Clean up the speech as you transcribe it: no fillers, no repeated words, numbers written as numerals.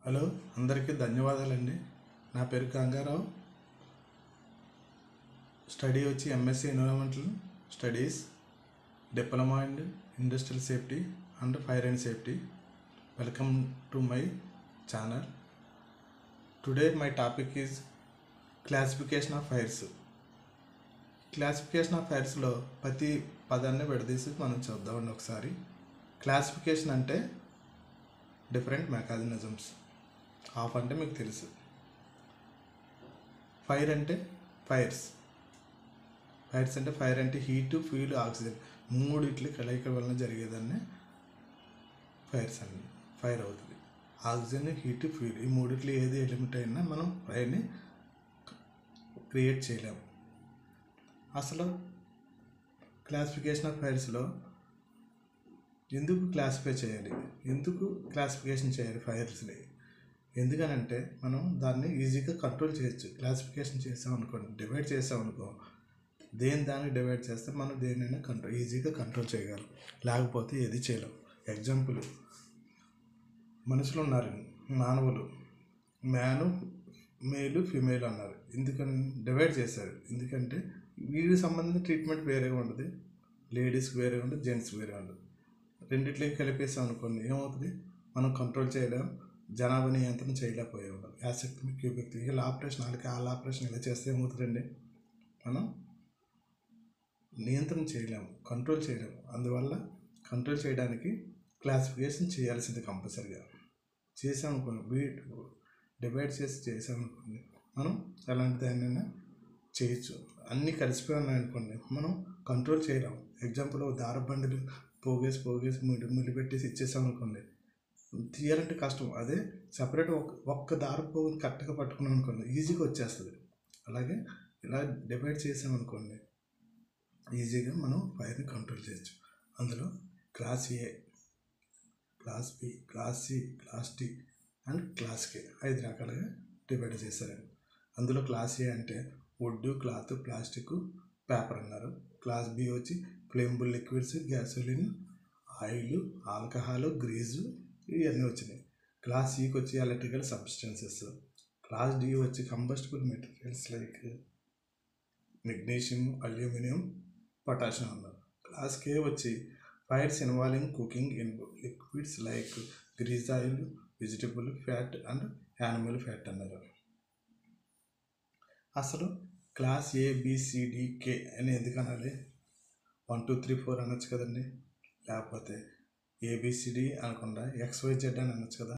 Hello, అందరికీ ధన్యవాదాలండి. నా పేరు గంగారావు. స్టడీ వచ్చి MSc environmental studies, diploma and industrial safety and fire and safety. Welcome to my channel. Today my topic is classification of fires. Classification of ఫైర్స్లో ప్రతి పదాన్ని విడదీసి మనం చూద్దామండి ఒకసారి. క్లాసిఫికేషన్ అంటే డిఫరెంట్ మెకానిజమ్స్. ఆఫ్ అంటే మీకు తెలుసు. ఫైర్ అంటే ఫైర్స్ అంటే ఫైర్ అంటే హీటు, ఫ్యూల్, ఆక్సిజన్ మూడిట్ల కలయిక వలన జరిగేదాన్ని ఫైర్స్ అండి. ఫైర్ అవుతుంది. ఆక్సిజన్, హీటు, ఫ్యూల్ ఈ మూడిట్లో ఏది ఎలిమెంట్ అయినా మనం ఫైర్ని క్రియేట్ చేయలేము. అసలు క్లాసిఫికేషన్ ఆఫ్ ఫైర్స్లో ఎందుకు క్లాసిఫికేషన్ చేయాలి ఫైర్స్ని? ఎందుకనంటే మనం దాన్ని ఈజీగా కంట్రోల్ చేయొచ్చు. క్లాసిఫికేషన్ చేసామనుకోండి, డివైడ్ చేసామనుకో, దాన్ని డివైడ్ చేస్తే మనం దేనైనా ఈజీగా కంట్రోల్ చేయగలం. లేకపోతే ఏది చేయలేం. ఎగ్జాంపుల్, మనుషులు ఉన్నారు, మానవులు, మేలు, ఫీమేల్ అన్నారు. ఎందుకని డివైడ్ చేశారు? ఎందుకంటే వీరికి సంబంధించిన ట్రీట్మెంట్ వేరేగా ఉంటుంది, లేడీస్కి వేరే ఉంటుంది, జెంట్స్కి వేరే ఉంటుంది. రెండిట్లకి కలిపేసాం అనుకోండి, ఏమవుతుంది? మనం కంట్రోల్ చేయలేం, జనాభా నియంత్రణ చేయలేకపోయేవాళ్ళం. యాశక్తి, క్యూబెక్తి వీళ్ళ ఆపరేషన్, వాళ్ళకి వాళ్ళ ఆపరేషన్ ఇలా చేస్తే ఏమవుతుందండి? మనం నియంత్రణ చేయలేము, కంట్రోల్ చేయలేము. అందువల్ల కంట్రోల్ చేయడానికి క్లాసిఫికేషన్ చేయాల్సింది కంపల్సరిగా. చేసామనుకోండి, డివైడ్ చేసామనుకోండి, మనం ఎలాంటి దాన్నైనా చేయొచ్చు. అన్నీ కలిసిపోయి ఉన్నాయనుకోండి, మనం కంట్రోల్ చేయలేము. ఎగ్జాంపుల్, దారబండిలు పోగేసి ముడి పెట్టేసి ఇచ్చేసామనుకోండి, తీయాలంటే కష్టం. అదే సపరేట్ ఒక్క దారం పోగుని కరెక్ట్గా పట్టుకున్నాం అనుకోండి, ఈజీగా వచ్చేస్తుంది. అలాగే ఇలా డివైడ్ చేసామనుకోండి, ఈజీగా మనం ఫైర్ని కంట్రోల్ చేయొచ్చు. అందులో class A, class B, class C, class D and class K 5 రకాలుగా డివైడ్ చేశారండి. అందులో క్లాస్ ఏ అంటే వుడ్, క్లాత్, ప్లాస్టిక్, పేపర్ అన్నారు. క్లాస్ బి వచ్చి flammable liquids, gasoline, oil, alcohol, grease ఇవన్నీ వచ్చినాయి. క్లాస్ సికి వచ్చి ఎలక్ట్రికల్ సబ్స్టెన్సెస్. క్లాస్ డి వచ్చి combustible materials like magnesium, aluminium, potassium అన్నారు. క్లాస్ కే వచ్చి fires involving cooking in liquids like grease oil, vegetable fat and animal fat అన్నారు. అసలు class ఏ, B, C, D, కే అని ఎందుకు అనాలి? 1, 2, 3, 4 అనొచ్చు కదండి. లేకపోతే ఏబిసిడి అనకుండా XYZ అని అనొచ్చు కదా.